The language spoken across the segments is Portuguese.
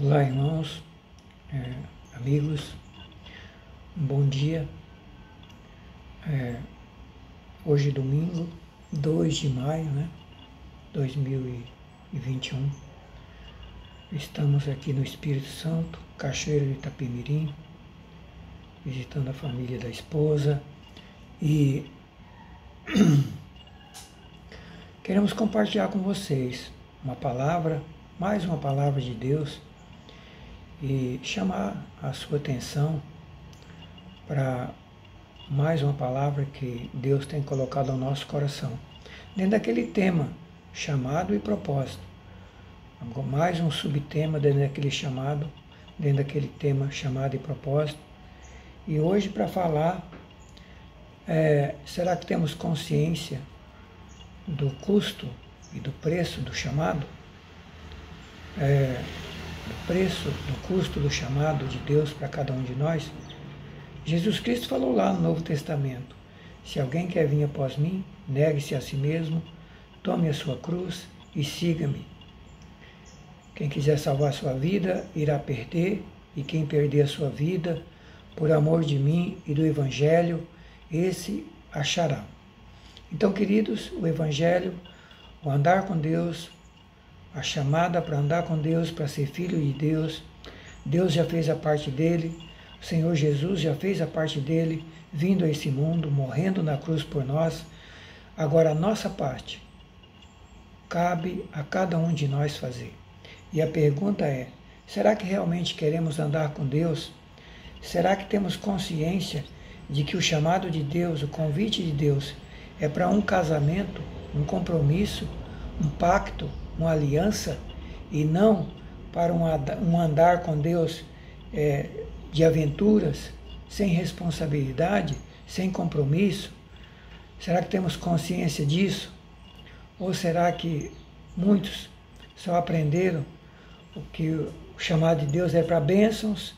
Olá, irmãos, amigos, um bom dia. Hoje, domingo, 2 de maio, 2021. Estamos aqui no Espírito Santo, Cachoeira de Itapemirim, visitando a família da esposa e queremos compartilhar com vocês uma palavra, mais uma palavra de Deus, e chamar a sua atenção para mais uma palavra que Deus tem colocado ao nosso coração, dentro daquele tema, chamado e propósito. Mais um subtema dentro daquele chamado, dentro daquele tema, chamado e propósito. E hoje, para falar, será que temos consciência do custo e do preço do chamado? Do preço, do custo do chamado de Deus para cada um de nós? Jesus Cristo falou lá no Novo Testamento: se alguém quer vir após mim, negue-se a si mesmo, tome a sua cruz e siga-me. Quem quiser salvar a sua vida, irá perder, e quem perder a sua vida, por amor de mim e do Evangelho, esse achará. Então, queridos, o Evangelho, o andar com Deus, a chamada para andar com Deus, para ser filho de Deus, Deus já fez a parte dele, o Senhor Jesus já fez a parte dele, vindo a esse mundo, morrendo na cruz por nós. Agora a nossa parte cabe a cada um de nós fazer. E a pergunta é: será que realmente queremos andar com Deus? Será que temos consciência de que o chamado de Deus, o convite de Deus, é para um casamento, um compromisso, um pacto, uma aliança, e não para um andar com Deus de aventuras, sem responsabilidade, sem compromisso? Será que temos consciência disso? Ou será que muitos só aprenderam que o chamado de Deus é para bênçãos,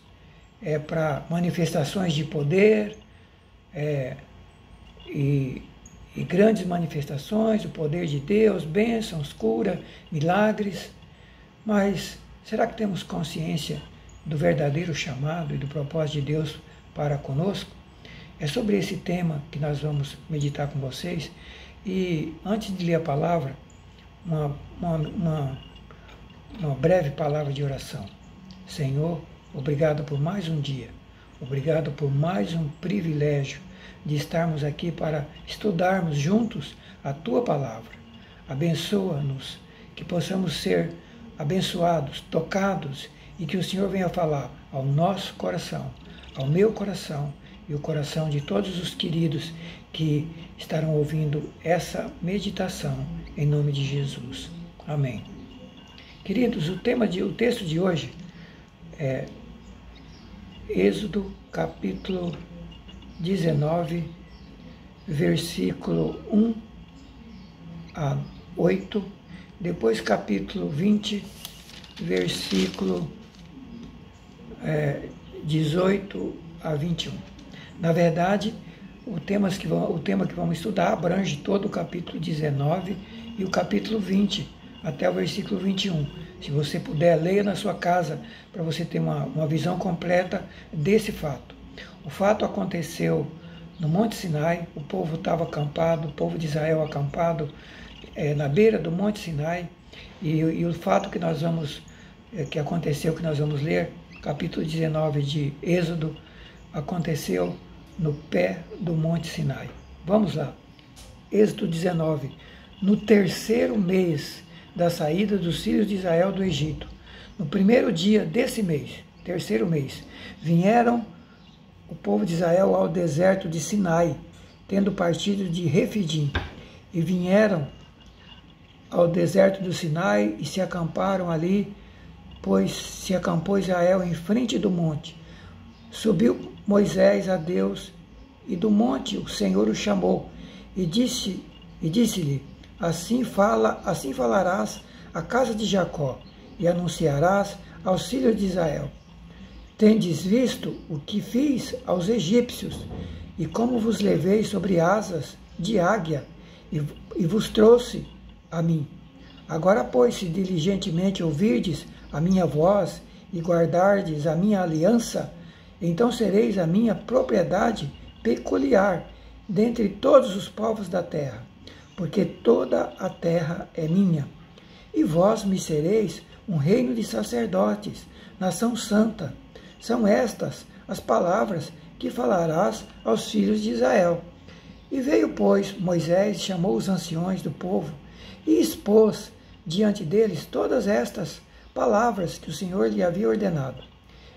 é para manifestações de poder, e grandes manifestações, o poder de Deus, bênçãos, cura, milagres? Mas será que temos consciência do verdadeiro chamado e do propósito de Deus para conosco? É sobre esse tema que nós vamos meditar com vocês. E antes de ler a palavra, uma breve palavra de oração. Senhor, obrigado por mais um dia, obrigado por mais um privilégio de estarmos aqui para estudarmos juntos a Tua palavra. Abençoa-nos, que possamos ser abençoados, tocados, e que o Senhor venha falar ao nosso coração, ao meu coração e o coração de todos os queridos que estarão ouvindo essa meditação, em nome de Jesus. Amém. Queridos, o texto de hoje é Êxodo capítulo 19, versículo 1 a 8, depois capítulo 20, versículo 18 a 21. Na verdade, o tema que vamos estudar abrange todo o capítulo 19 e o capítulo 20, até o versículo 21. Se você puder, leia na sua casa, para você ter uma visão completa desse fato. O fato aconteceu no Monte Sinai, o povo estava acampado, o povo de Israel acampado na beira do Monte Sinai, e o fato que nós vamos ler, capítulo 19 de Êxodo, aconteceu no pé do Monte Sinai. Vamos lá. Êxodo 19. No terceiro mês da saída dos filhos de Israel do Egito, no primeiro dia desse mês, terceiro mês, vieram o povo de Israel ao deserto de Sinai, tendo partido de Refidim, e vieram ao deserto do Sinai e se acamparam ali, pois se acampou Israel em frente do monte. Subiu Moisés a Deus, e do monte o Senhor o chamou, e disse-lhe: assim falarás à casa de Jacó, e anunciarás aos filhos de Israel: tendes visto o que fiz aos egípcios, e como vos levei sobre asas de águia, e vos trouxe a mim. Agora, pois, se diligentemente ouvirdes a minha voz, e guardardes a minha aliança, então sereis a minha propriedade peculiar dentre todos os povos da terra, porque toda a terra é minha. E vós me sereis um reino de sacerdotes, nação santa. São estas as palavras que falarás aos filhos de Israel. E veio, pois, Moisés, chamou os anciões do povo e expôs diante deles todas estas palavras que o Senhor lhe havia ordenado.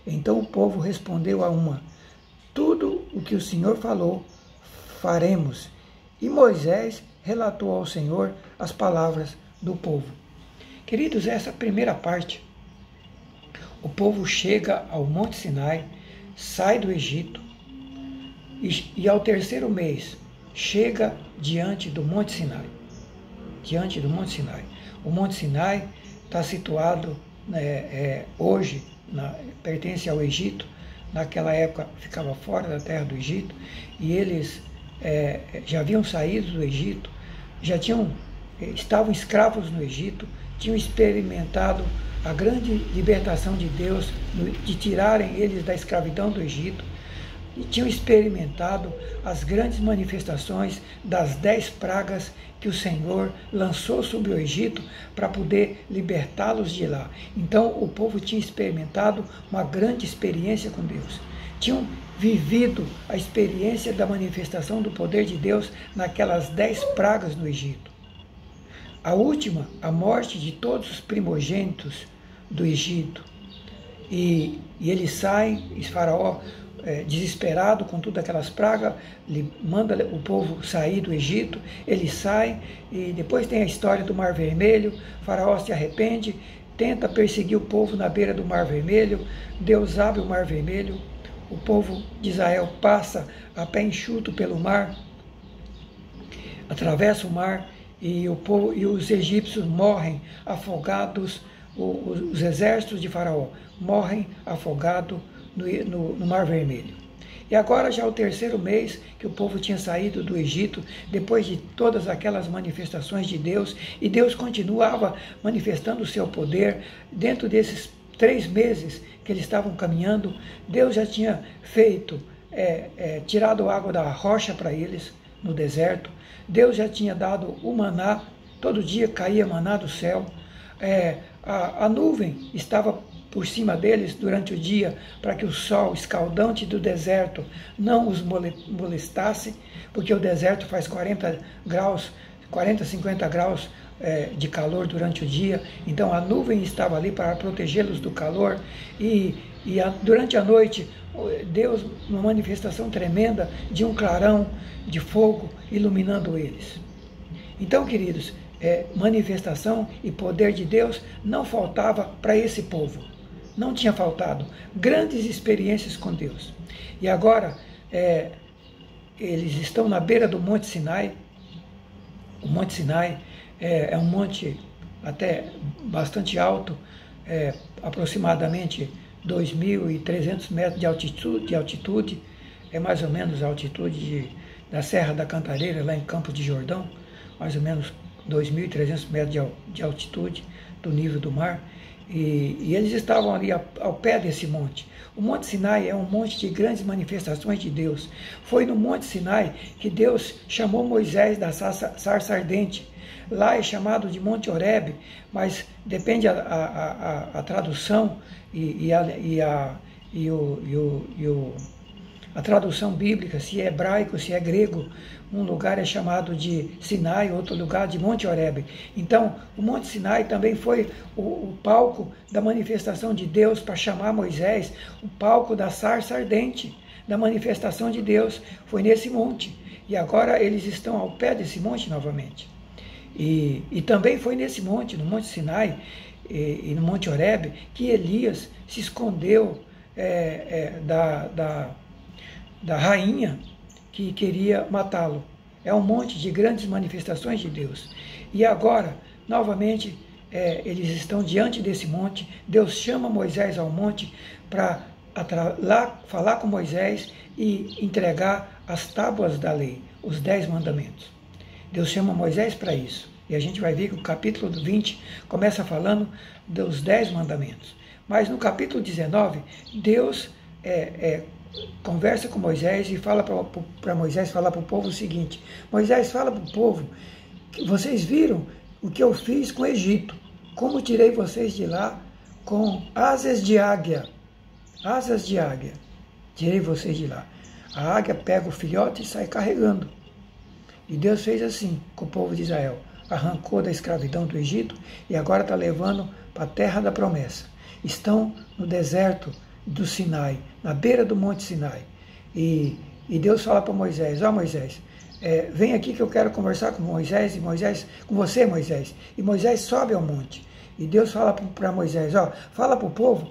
Então o povo respondeu a uma: tudo o que o Senhor falou, faremos. E Moisés relatou ao Senhor as palavras do povo. Queridos, essa primeira parte, o povo chega ao Monte Sinai, sai do Egito, e ao terceiro mês chega diante do Monte Sinai. Diante do Monte Sinai. O Monte Sinai está situado hoje, pertence ao Egito. Naquela época ficava fora da terra do Egito, e eles já haviam saído do Egito, estavam escravos no Egito, tinham experimentado a grande libertação de Deus, de tirarem eles da escravidão do Egito, e tinham experimentado as grandes manifestações das 10 pragas que o Senhor lançou sobre o Egito para poder libertá-los de lá. Então o povo tinha experimentado uma grande experiência com Deus. Tinham vivido a experiência da manifestação do poder de Deus naquelas 10 pragas no Egito. A última, a morte de todos os primogênitos do Egito. E eles saem, e Faraó, desesperado com todas aquelas pragas, ele manda o povo sair do Egito, ele sai, e depois tem a história do Mar Vermelho. Faraó se arrepende, tenta perseguir o povo na beira do Mar Vermelho, Deus abre o Mar Vermelho, o povo de Israel passa a pé enxuto pelo mar, atravessa o mar, e os egípcios morrem afogados, os exércitos de Faraó morrem afogados no Mar Vermelho. E agora já é o terceiro mês que o povo tinha saído do Egito, depois de todas aquelas manifestações de Deus, e Deus continuava manifestando o seu poder. Dentro desses 3 meses que eles estavam caminhando, Deus já tinha feito, tirado água da rocha para eles no deserto. Deus já tinha dado o maná, todo dia caía maná do céu. A nuvem estava por cima deles durante o dia, para que o sol escaldante do deserto não os molestasse, porque o deserto faz 40, 50 graus de calor durante o dia. Então a nuvem estava ali para protegê-los do calor, durante a noite Deus, uma manifestação tremenda de um clarão de fogo iluminando eles. Então, queridos, manifestação e poder de Deus não faltava para esse povo. Não tinha faltado. Grandes experiências com Deus. E agora, eles estão na beira do Monte Sinai. O Monte Sinai é um monte até bastante alto, aproximadamente 2.300 metros de altitude. É mais ou menos a altitude da Serra da Cantareira, lá em Campos de Jordão. Mais ou menos 2.300 metros de altitude do nível do mar. E eles estavam ali ao pé desse monte. O Monte Sinai é um monte de grandes manifestações de Deus. Foi no Monte Sinai que Deus chamou Moisés da sarça ardente. Lá é chamado de Monte Horebe, mas depende a tradução a tradução bíblica, se é hebraico, se é grego. Um lugar é chamado de Sinai, outro lugar de Monte Horebe. Então, o Monte Sinai também foi o palco da manifestação de Deus para chamar Moisés, o palco da sarça ardente, da manifestação de Deus, foi nesse monte. E agora eles estão ao pé desse monte novamente. E também foi nesse monte, no Monte Sinai e no Monte Horebe, que Elias se escondeu da rainha que queria matá-lo. É um monte de grandes manifestações de Deus. E agora, novamente, eles estão diante desse monte. Deus chama Moisés ao monte para lá falar com Moisés e entregar as tábuas da lei, os 10 mandamentos. Deus chama Moisés para isso. E a gente vai ver que o capítulo 20 começa falando dos 10 mandamentos. Mas no capítulo 19, Deus conversa com Moisés e fala para Moisés falar para o povo o seguinte: Moisés, fala para o povo que vocês viram o que eu fiz com o Egito, como tirei vocês de lá com asas de águia. Asas de águia. Tirei vocês de lá. A águia pega o filhote e sai carregando. E Deus fez assim com o povo de Israel. Arrancou da escravidão do Egito e agora está levando para a terra da promessa. Estão no deserto do Sinai, na beira do Monte Sinai. E Deus fala para Moisés: ó Moisés, vem aqui que eu quero conversar com Moisés, e Moisés, com você, Moisés. E Moisés sobe ao monte. E Deus fala para Moisés: ó, fala para o povo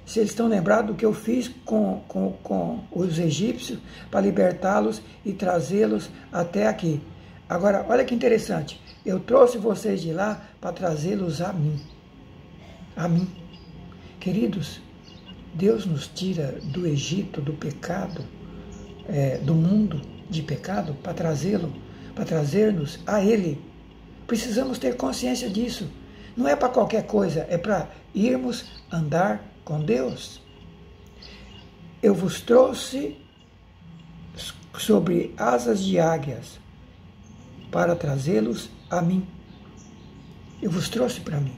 se eles estão lembrados do que eu fiz com os egípcios para libertá-los e trazê-los até aqui. Agora, olha que interessante. Eu trouxe vocês de lá para trazê-los a mim. A mim. Queridos, Deus nos tira do Egito, do pecado, do mundo de pecado, para trazermos a Ele. Precisamos ter consciência disso. Não é para qualquer coisa, é para irmos andar com Deus. Eu vos trouxe sobre asas de águias para trazê-los a mim. Eu vos trouxe para mim.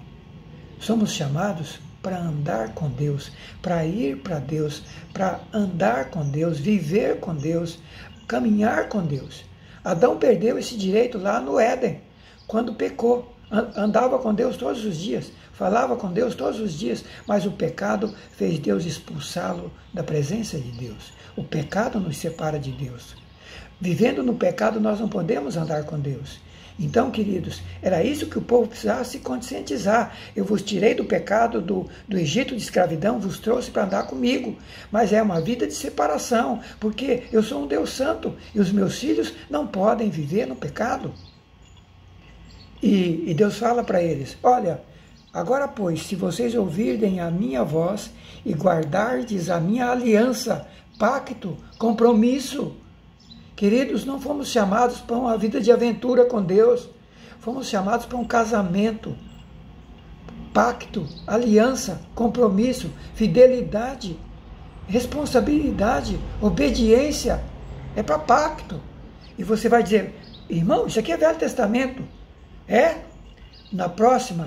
Somos chamados para andar com Deus, para ir para Deus, para andar com Deus, viver com Deus, caminhar com Deus. Adão perdeu esse direito lá no Éden, quando pecou. Andava com Deus todos os dias, falava com Deus todos os dias, mas o pecado fez Deus expulsá-lo da presença de Deus. O pecado nos separa de Deus. Vivendo no pecado, nós não podemos andar com Deus. Então, queridos, era isso que o povo precisava se conscientizar. Eu vos tirei do pecado do Egito de escravidão, vos trouxe para andar comigo. Mas é uma vida de separação, porque eu sou um Deus santo e os meus filhos não podem viver no pecado. E Deus fala para eles: olha, agora pois, se vocês ouvirem a minha voz e guardardes a minha aliança, pacto, compromisso. Queridos, não fomos chamados para uma vida de aventura com Deus, fomos chamados para um casamento, pacto, aliança, compromisso, fidelidade, responsabilidade, obediência, é para pacto. E você vai dizer: irmão, isso aqui é Velho Testamento. No próximo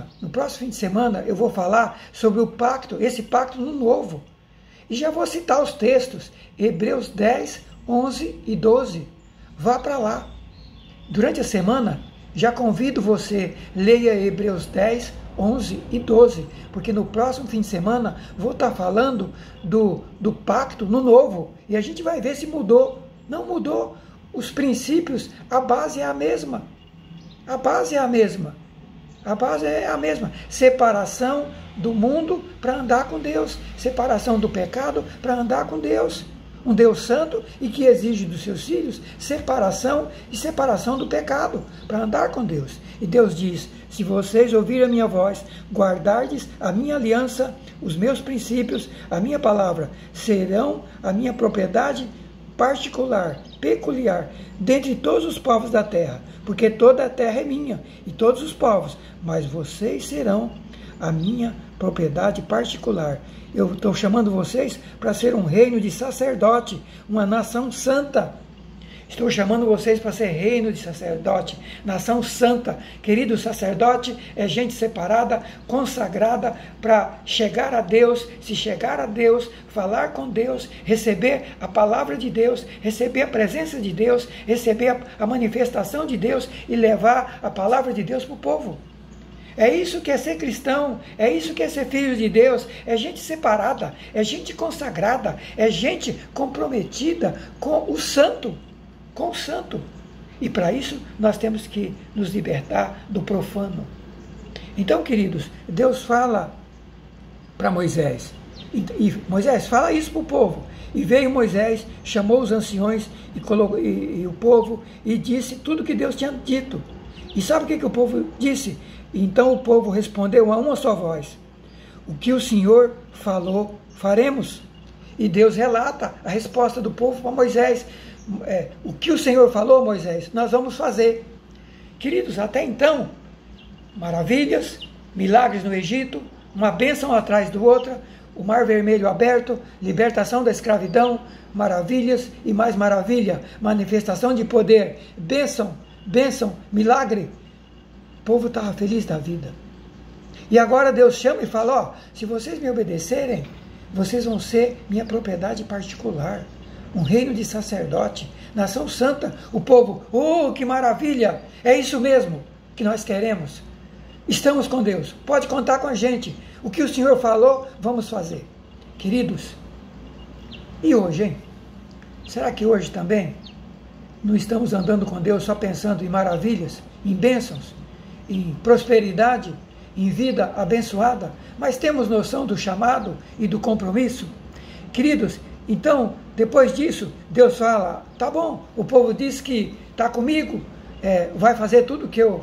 fim de semana eu vou falar sobre o pacto, esse pacto no Novo. E já vou citar os textos, Hebreus 10, 11 e 12. Vá para lá. Durante a semana, já convido você, leia Hebreus 10, 11 e 12, porque no próximo fim de semana vou estar falando do pacto no Novo, e a gente vai ver se mudou. Não mudou. Os princípios, a base é a mesma. A base é a mesma. A base é a mesma. Separação do mundo para andar com Deus. Separação do pecado para andar com Deus. Um Deus santo e que exige dos seus filhos separação e separação do pecado para andar com Deus. E Deus diz: se vocês ouvirem a minha voz, guardardes a minha aliança, os meus princípios, a minha palavra, serão a minha propriedade particular, peculiar, dentre todos os povos da terra, porque toda a terra é minha e todos os povos, mas vocês serão a minha propriedade particular. Eu estou chamando vocês para ser um reino de sacerdote, uma nação santa. Estou chamando vocês para ser reino de sacerdote, nação santa. Querido, sacerdote é gente separada, consagrada para chegar a Deus, se chegar a Deus, falar com Deus, receber a palavra de Deus, receber a presença de Deus, receber a manifestação de Deus e levar a palavra de Deus para o povo. É isso que é ser cristão, é isso que é ser filho de Deus, é gente separada, é gente consagrada, é gente comprometida com o santo. Com o santo. E para isso nós temos que nos libertar do profano. Então, queridos, Deus fala para Moisés. E Moisés, fala isso para o povo. E veio Moisés, chamou os anciões e o povo e disse tudo que Deus tinha dito. E sabe o que o povo disse? Então o povo respondeu a uma só voz: o que o Senhor falou, faremos. E Deus relata a resposta do povo para Moisés. O que o Senhor falou, Moisés, nós vamos fazer. Queridos, até então, maravilhas, milagres no Egito, uma bênção atrás do outra, o mar vermelho aberto, libertação da escravidão, maravilhas e mais maravilha, manifestação de poder, bênção, bênção, milagre. O povo estava feliz da vida. E agora Deus chama e fala, ó, se vocês me obedecerem, vocês vão ser minha propriedade particular, um reino de sacerdote, nação santa. O povo, oh, que maravilha, é isso mesmo que nós queremos. Estamos com Deus, pode contar com a gente. O que o Senhor falou, vamos fazer. Queridos, e hoje, hein? Será que hoje também não estamos andando com Deus só pensando em maravilhas, em bênçãos, em prosperidade, em vida abençoada, mas temos noção do chamado e do compromisso? Queridos, então, depois disso, Deus fala, tá bom, o povo diz que está comigo, vai fazer tudo que eu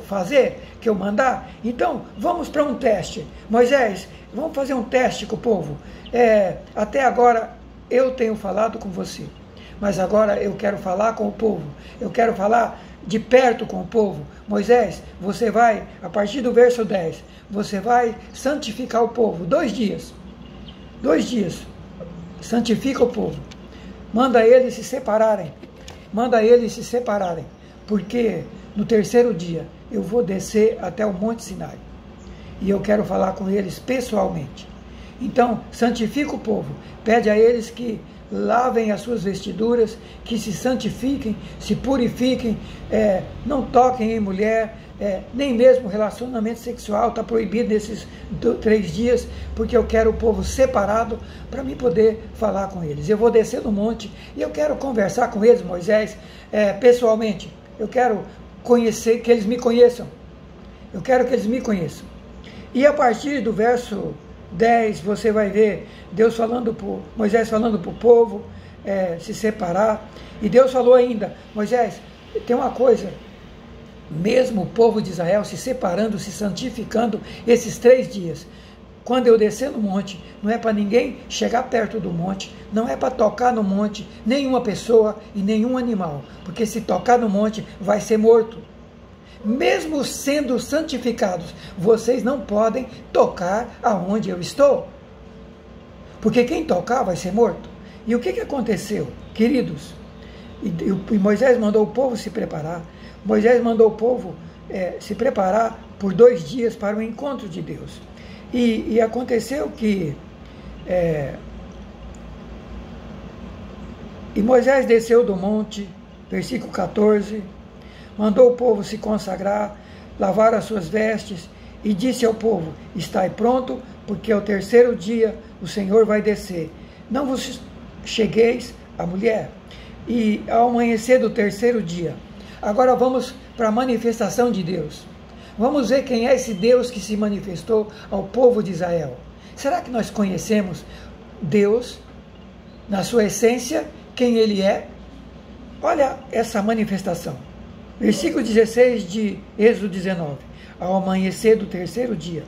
mandar, então vamos para um teste. Moisés, vamos fazer um teste com o povo. Até agora eu tenho falado com você, mas agora eu quero falar com o povo, eu quero falar de perto com o povo. Moisés, você vai, a partir do verso 10, você vai santificar o povo, 2 dias, santifica o povo, manda eles se separarem, porque no 3º dia eu vou descer até o Monte Sinai, e eu quero falar com eles pessoalmente. Então, santifica o povo, pede a eles que lavem as suas vestiduras, que se santifiquem, se purifiquem, não toquem em mulher, nem mesmo relacionamento sexual está proibido nesses 3 dias, porque eu quero o povo separado para mim poder falar com eles. Eu vou descer no monte e eu quero conversar com eles, Moisés, pessoalmente. Eu quero conhecer, que eles me conheçam. Eu quero que eles me conheçam. E a partir do verso 10, você vai ver Moisés falando para o povo se separar. E Deus falou ainda, Moisés, tem uma coisa, mesmo o povo de Israel se separando, se santificando esses 3 dias, quando eu descer no monte, não é para ninguém chegar perto do monte, não é para tocar no monte, nenhuma pessoa e nenhum animal, porque se tocar no monte vai ser morto. Mesmo sendo santificados, vocês não podem tocar aonde eu estou, porque quem tocar vai ser morto. E o que aconteceu, queridos? E Moisés mandou o povo se preparar. Moisés mandou o povo se preparar por 2 dias para o encontro de Deus. E aconteceu que e Moisés desceu do monte, versículo 14, mandou o povo se consagrar, lavar as suas vestes, e disse ao povo, estai pronto, porque ao 3º dia o Senhor vai descer. Não vos chegueis à mulher. E ao amanhecer do 3º dia, agora vamos para a manifestação de Deus. Vamos ver quem é esse Deus que se manifestou ao povo de Israel. Será que nós conhecemos Deus na sua essência, quem Ele é? Olha essa manifestação. Versículo 16 de Êxodo 19. Ao amanhecer do 3º dia,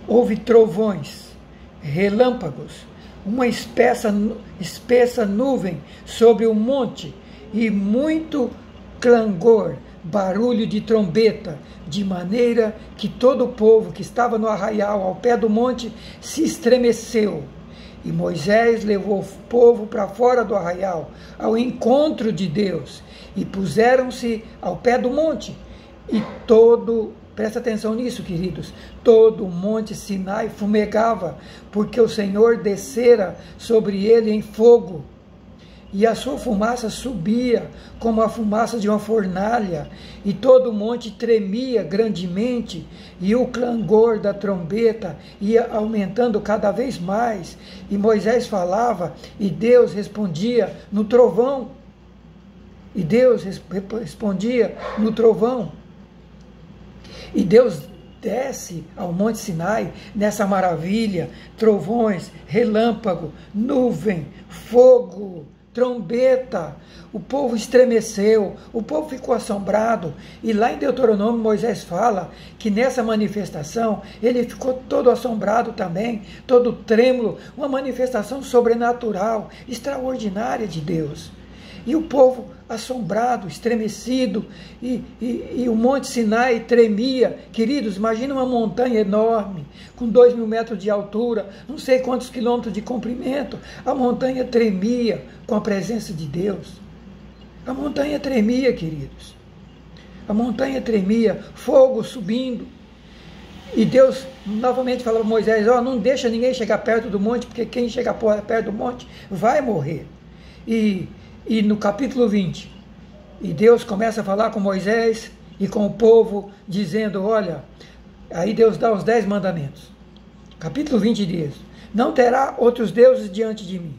houve trovões, relâmpagos, uma espessa nuvem sobre o monte e muito clangor, barulho de trombeta, de maneira que todo o povo que estava no arraial ao pé do monte se estremeceu. E Moisés levou o povo para fora do arraial, ao encontro de Deus, e puseram-se ao pé do monte. E presta atenção nisso, queridos, todo o monte Sinai fumegava, porque o Senhor descera sobre ele em fogo. E a sua fumaça subia como a fumaça de uma fornalha, e todo o monte tremia grandemente, e o clangor da trombeta ia aumentando cada vez mais. E Moisés falava, e Deus respondia no trovão. E Deus respondia no trovão. E Deus desce ao Monte Sinai nessa maravilha, trovões, relâmpago, nuvem, fogo, trombeta. O povo estremeceu, o povo ficou assombrado. E lá em Deuteronômio, Moisés fala que nessa manifestação, ele ficou todo assombrado também, todo trêmulo, uma manifestação sobrenatural, extraordinária de Deus. E o povo assombrado, estremecido, e o Monte Sinai tremia. Queridos, imagina uma montanha enorme, com 2.000 metros de altura, não sei quantos quilômetros de comprimento. A montanha tremia com a presença de Deus. A montanha tremia, queridos. A montanha tremia, fogo subindo. E Deus novamente falou para Moisés, não deixa ninguém chegar perto do monte, porque quem chega perto do monte vai morrer. E no capítulo 20, e Deus começa a falar com Moisés e com o povo, dizendo, olha, aí Deus dá os 10 mandamentos. Capítulo 20 diz, não terá outros deuses diante de mim,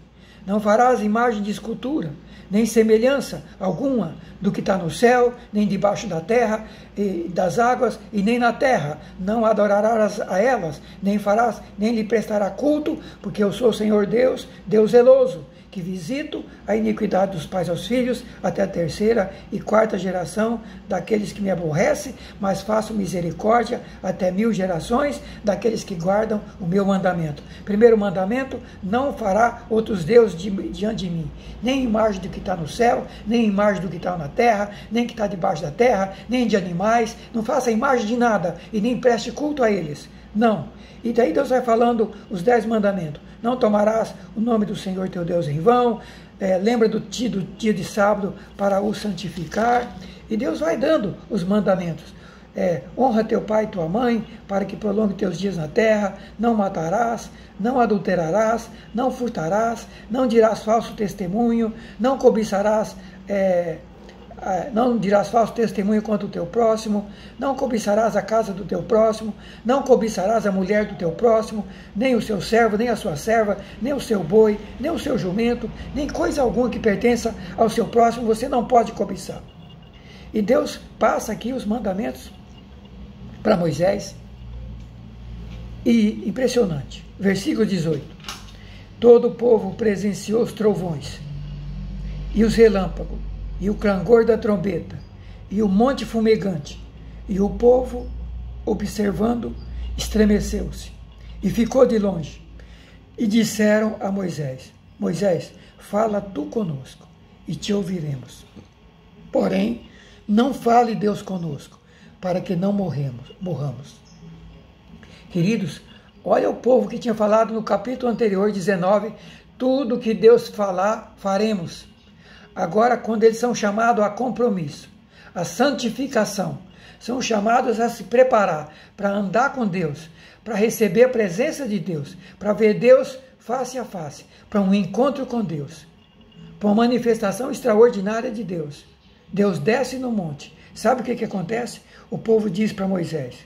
não farás imagem de escultura, nem semelhança alguma do que está no céu, nem debaixo da terra e das águas, e nem na terra. Não adorarás a elas, nem farás, nem lhe prestará culto, porque eu sou o Senhor Deus, Deus zeloso, que visito a iniquidade dos pais aos filhos, até a 3ª e 4ª geração daqueles que me aborrecem, mas faço misericórdia até 1000 gerações daqueles que guardam o meu mandamento. Primeiro mandamento, não fará outros deuses diante de mim, nem imagem do que está no céu, nem imagem do que está na terra, nem que está debaixo da terra, nem de animais, não faça imagem de nada, e nem preste culto a eles. Não. E daí Deus vai falando os 10 mandamentos. Não tomarás o nome do Senhor teu Deus em vão. Lembra do dia de sábado para o santificar. E Deus vai dando os mandamentos. Honra teu pai e tua mãe, para que prolongue teus dias na terra. Não matarás, não adulterarás, não furtarás, não dirás falso testemunho, não cobiçarás... não dirás falso testemunho contra o teu próximo, não cobiçarás a casa do teu próximo, não cobiçarás a mulher do teu próximo, nem o seu servo, nem a sua serva, nem o seu boi, nem o seu jumento, nem coisa alguma que pertença ao seu próximo, você não pode cobiçar. E Deus passa aqui os mandamentos para Moisés, e impressionante, versículo 18, todo o povo presenciou os trovões, e os relâmpagos, e o clangor da trombeta, e o monte fumegante, e o povo, observando, estremeceu-se, e ficou de longe. E disseram a Moisés, Moisés, fala tu conosco, e te ouviremos. Porém, não fale Deus conosco, para que não morramos. Queridos, olha o povo que tinha falado no capítulo anterior, 19, tudo que Deus falar, faremos. Agora, quando eles são chamados a compromisso, a santificação, são chamados a se preparar para andar com Deus, para receber a presença de Deus, para ver Deus face a face, para um encontro com Deus, para uma manifestação extraordinária de Deus. Deus desce no monte. Sabe o que acontece? O povo diz para Moisés,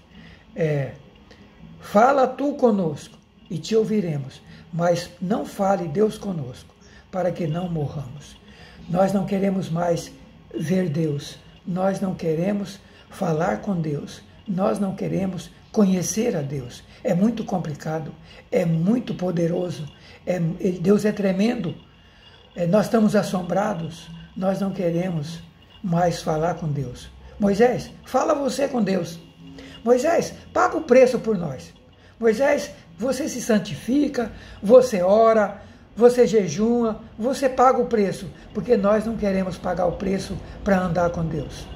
fala tu conosco e te ouviremos, mas não fale Deus conosco, para que não morramos. Nós não queremos mais ver Deus, nós não queremos falar com Deus, nós não queremos conhecer a Deus. É muito complicado, é muito poderoso, Deus é tremendo, nós estamos assombrados, nós não queremos mais falar com Deus. Moisés, fala você com Deus. Moisés, paga o preço por nós. Moisés, você se santifica, você ora, você jejua, você paga o preço, porque nós não queremos pagar o preço para andar com Deus.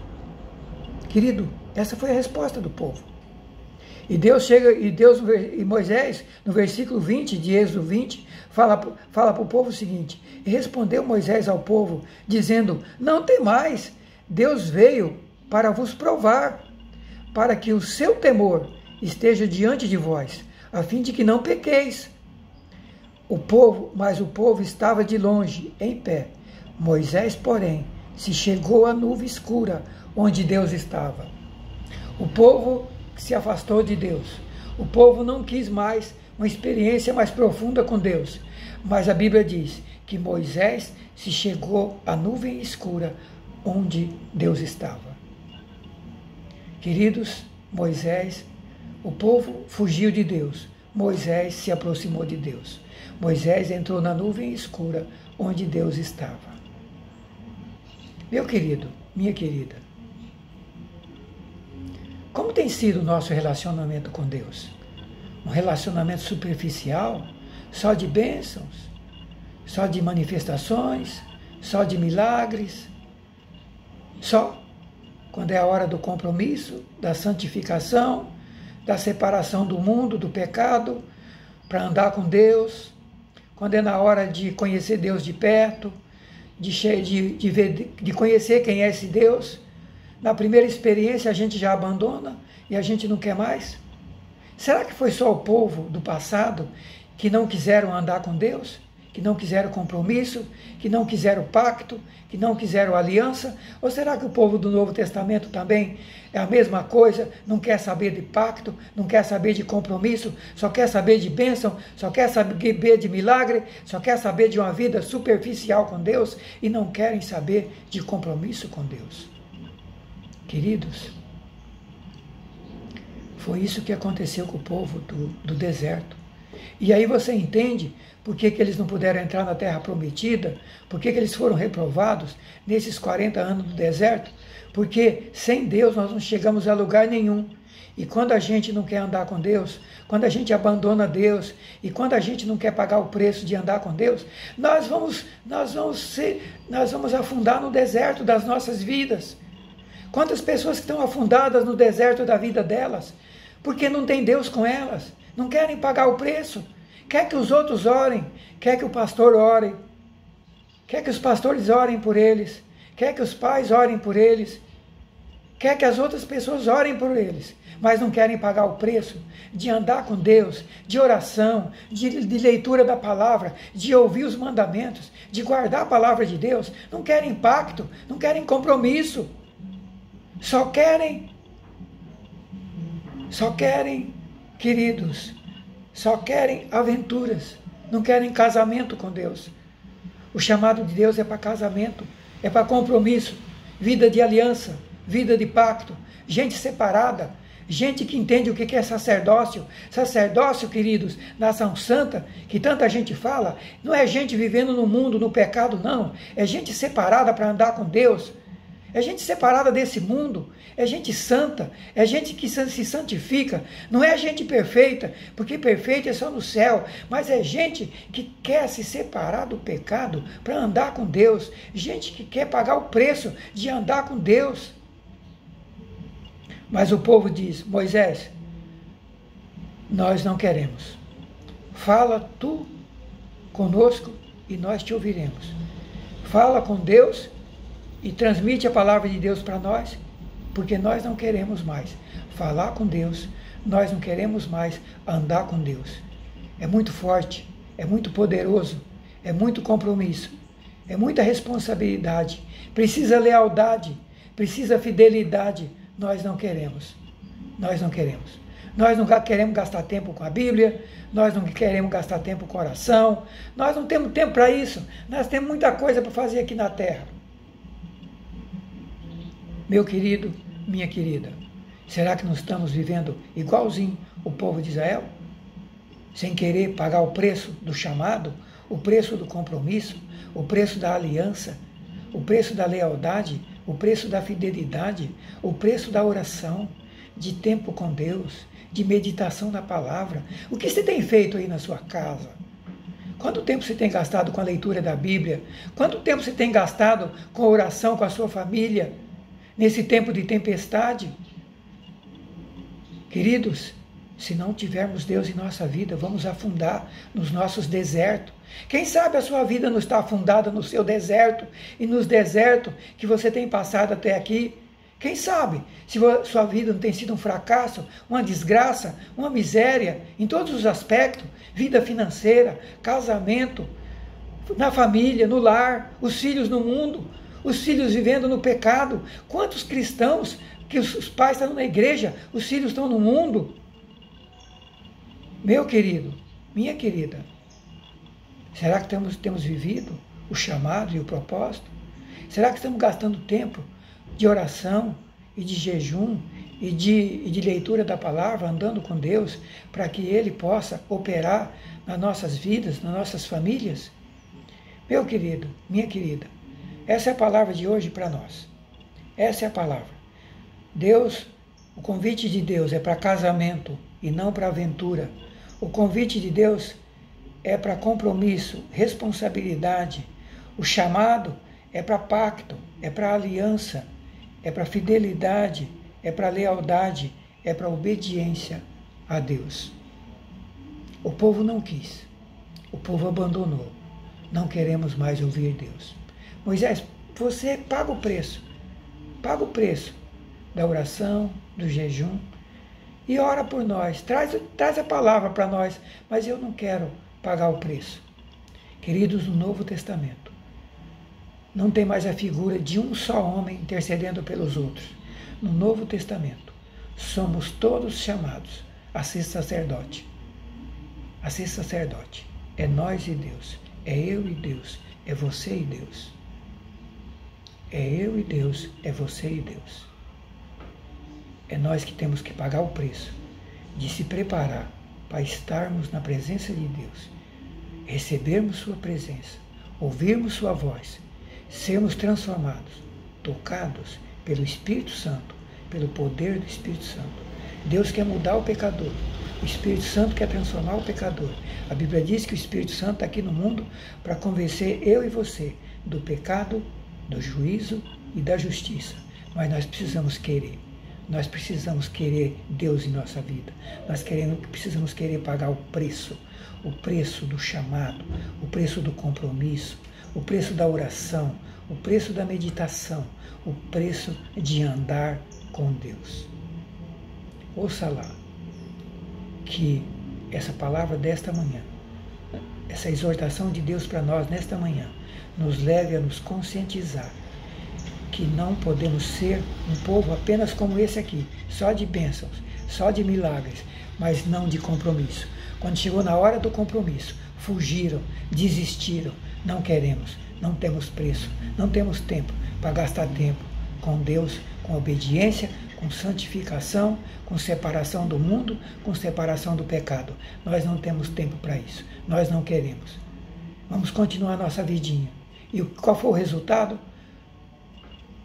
Querido, essa foi a resposta do povo. E Moisés, no versículo 20 de Êxodo 20, fala para o povo o seguinte, e respondeu Moisés ao povo, dizendo, não temais, Deus veio para vos provar, para que o seu temor esteja diante de vós, a fim de que não pequeis. Mas o povo estava de longe, em pé. Moisés, porém, se chegou à nuvem escura, onde Deus estava. O povo se afastou de Deus. O povo não quis mais uma experiência mais profunda com Deus. Mas a Bíblia diz que Moisés se chegou à nuvem escura, onde Deus estava. Queridos, o povo fugiu de Deus. Moisés se aproximou de Deus. Moisés entrou na nuvem escura, onde Deus estava. Meu querido, minha querida, como tem sido o nosso relacionamento com Deus? Um relacionamento superficial, só de bênçãos, só de manifestações, só de milagres, só quando é a hora do compromisso, da santificação, da separação do mundo, do pecado, para andar com Deus, quando é na hora de conhecer Deus de perto, de conhecer quem é esse Deus. Na primeira experiência a gente já abandona e a gente não quer mais. Será que foi só o povo do passado que não quiseram andar com Deus? Que não quiseram compromisso? Que não quiseram pacto? Que não quiseram aliança? Ou será que o povo do Novo Testamento também é a mesma coisa? Não quer saber de pacto? Não quer saber de compromisso? Só quer saber de bênção? Só quer saber de milagre? Só quer saber de uma vida superficial com Deus? E não querem saber de compromisso com Deus? Queridos, foi isso que aconteceu com o povo do deserto. E aí você entende por que eles não puderam entrar na terra prometida, por que eles foram reprovados nesses 40 anos do deserto, porque sem Deus nós não chegamos a lugar nenhum. E quando a gente não quer andar com Deus, quando a gente abandona Deus, e quando a gente não quer pagar o preço de andar com Deus, nós vamos afundar no deserto das nossas vidas. Quantas pessoas estão afundadas no deserto da vida delas, porque não tem Deus com elas, não querem pagar o preço, quer que os outros orem, quer que o pastor ore, quer que os pastores orem por eles, quer que os pais orem por eles, quer que as outras pessoas orem por eles, mas não querem pagar o preço de andar com Deus, de oração, de leitura da palavra, de ouvir os mandamentos, de guardar a palavra de Deus, não querem pacto, não querem compromisso, só querem, queridos, só querem aventuras, não querem casamento com Deus. O chamado de Deus é para casamento, é para compromisso, vida de aliança, vida de pacto, gente separada, gente que entende o que é sacerdócio. Sacerdócio, queridos, nação santa, que tanta gente fala, não é gente vivendo no mundo, no pecado, não. É gente separada para andar com Deus. É gente separada desse mundo, é gente santa, é gente que se santifica, não é gente perfeita, porque perfeito é só no céu, mas é gente que quer se separar do pecado para andar com Deus, gente que quer pagar o preço de andar com Deus. Mas o povo diz: Moisés, nós não queremos, fala tu conosco e nós te ouviremos. Fala com Deus e transmite a palavra de Deus para nós, porque nós não queremos mais falar com Deus, nós não queremos mais andar com Deus. É muito forte, é muito poderoso, é muito compromisso, é muita responsabilidade, precisa lealdade, precisa fidelidade. Nós não queremos, nós não queremos. Nós não queremos gastar tempo com a Bíblia, nós não queremos gastar tempo com oração, nós não temos tempo para isso, nós temos muita coisa para fazer aqui na terra. Meu querido, minha querida, será que nós estamos vivendo igualzinho o povo de Israel? Sem querer pagar o preço do chamado, o preço do compromisso, o preço da aliança, o preço da lealdade, o preço da fidelidade, o preço da oração, de tempo com Deus, de meditação na palavra. O que você tem feito aí na sua casa? Quanto tempo você tem gastado com a leitura da Bíblia? Quanto tempo você tem gastado com a oração com a sua família? Nesse tempo de tempestade? Queridos, se não tivermos Deus em nossa vida, vamos afundar nos nossos desertos. Quem sabe a sua vida não está afundada no seu deserto e nos desertos que você tem passado até aqui? Quem sabe se sua vida não tem sido um fracasso, uma desgraça, uma miséria, em todos os aspectos, vida financeira, casamento, na família, no lar, os filhos no mundo, os filhos vivendo no pecado. Quantos cristãos que os pais estão na igreja, os filhos estão no mundo? Meu querido, minha querida, será que temos vivido o chamado e o propósito? Será que estamos gastando tempo de oração e de jejum e de leitura da palavra, andando com Deus, para que Ele possa operar nas nossas vidas, nas nossas famílias? Meu querido, minha querida, essa é a palavra de hoje para nós. Essa é a palavra. Deus, o convite de Deus é para casamento e não para aventura. O convite de Deus é para compromisso, responsabilidade. O chamado é para pacto, é para aliança, é para fidelidade, é para lealdade, é para obediência a Deus. O povo não quis, o povo abandonou. Não queremos mais ouvir Deus. Moisés, você paga o preço da oração, do jejum, e ora por nós, traz a palavra para nós, mas eu não quero pagar o preço. Queridos, no Novo Testamento, não tem mais a figura de um só homem intercedendo pelos outros. No Novo Testamento, somos todos chamados a ser sacerdote. A ser sacerdote. É nós e Deus, é eu e Deus, é você e Deus. É eu e Deus, é você e Deus. É nós que temos que pagar o preço de se preparar para estarmos na presença de Deus, recebermos sua presença, ouvirmos sua voz, sermos transformados, tocados pelo Espírito Santo, pelo poder do Espírito Santo. Deus quer mudar o pecador, o Espírito Santo quer transformar o pecador. A Bíblia diz que o Espírito Santo está aqui no mundo para convencer eu e você do pecado, do juízo e da justiça. Mas nós precisamos querer. Nós precisamos querer Deus em nossa vida. Nós precisamos querer pagar o preço do chamado, o preço do compromisso, o preço da oração, o preço da meditação, o preço de andar com Deus. Ouça lá que essa palavra desta manhã, essa exortação de Deus para nós nesta manhã, nos leve a nos conscientizar que não podemos ser um povo apenas como esse aqui, só de bênçãos, só de milagres, mas não de compromisso. Quando chegou na hora do compromisso, fugiram, desistiram, não queremos, não temos preço, não temos tempo para gastar tempo com Deus, com obediência, com santificação, com separação do mundo, com separação do pecado. Nós não temos tempo para isso, nós não queremos. Vamos continuar a nossa vidinha. E qual foi o resultado?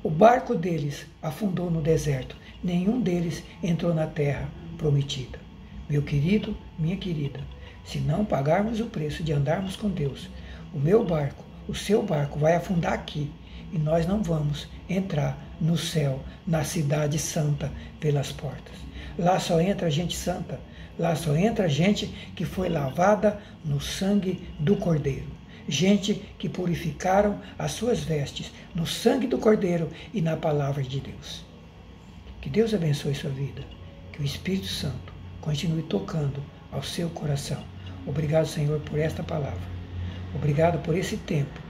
O barco deles afundou no deserto. Nenhum deles entrou na terra prometida. Meu querido, minha querida, se não pagarmos o preço de andarmos com Deus, o meu barco, o seu barco vai afundar aqui e nós não vamos entrar no céu, na cidade santa, pelas portas. Lá só entra gente santa, lá só entra gente que foi lavada no sangue do Cordeiro. Gente que purificaram as suas vestes no sangue do Cordeiro e na palavra de Deus. Que Deus abençoe sua vida. Que o Espírito Santo continue tocando ao seu coração. Obrigado, Senhor, por esta palavra. Obrigado por esse tempo.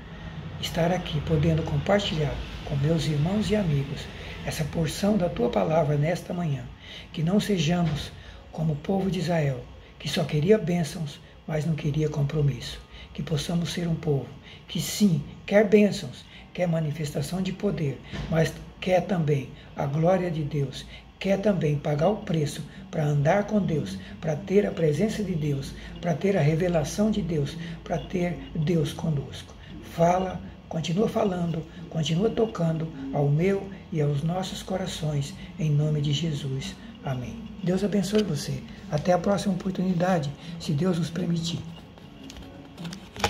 Estar aqui, podendo compartilhar com meus irmãos e amigos essa porção da Tua palavra nesta manhã. Que não sejamos como o povo de Israel, que só queria bênçãos, mas não queria compromisso. Que possamos ser um povo que sim, quer bênçãos, quer manifestação de poder, mas quer também a glória de Deus, quer também pagar o preço para andar com Deus, para ter a presença de Deus, para ter a revelação de Deus, para ter Deus conosco. Fala, continua falando, continua tocando ao meu e aos nossos corações, em nome de Jesus. Amém. Deus abençoe você. Até a próxima oportunidade, se Deus nos permitir.